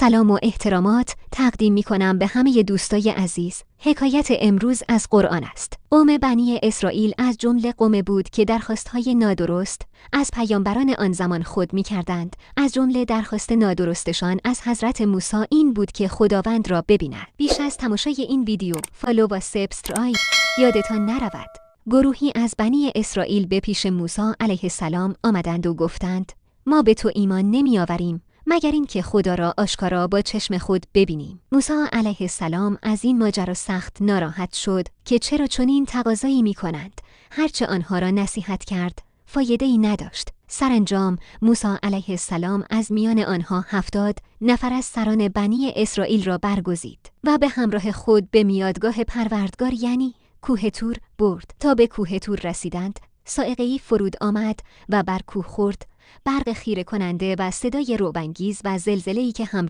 سلام و احترامات تقدیم می‌کنم به همه دوستای عزیز. حکایت امروز از قرآن است. قوم بنی اسرائیل از جمله قوم بود که درخواست‌های نادرست از پیامبران آن زمان خود می‌کردند. از جمله درخواست نادرستشان از حضرت موسی این بود که خداوند را ببیند. بیش از تماشای این ویدیو، فالو و سابسکرایب یادتان نرود. گروهی از بنی اسرائیل به پیش موسی علیه السلام آمدند و گفتند: ما به تو ایمان نمی‌آوریم مگر اینکه خدا را آشکارا با چشم خود ببینیم. موسی علیه السلام از این ماجرا سخت ناراحت شد که چرا چنین تقاضایی می‌کنند. هرچه آنها را نصیحت کرد فایده‌ای نداشت. سرانجام موسی علیه السلام از میان آنها 70 نفر از سران بنی اسرائیل را برگزید و به همراه خود به میادگاه پروردگار یعنی کوه طور برد. تا به کوه طور رسیدند صاعقه‌ای فرود آمد و بر کوه خورد. برق خیره کننده و صدای رعب‌انگیز و زلزله‌ای که همراه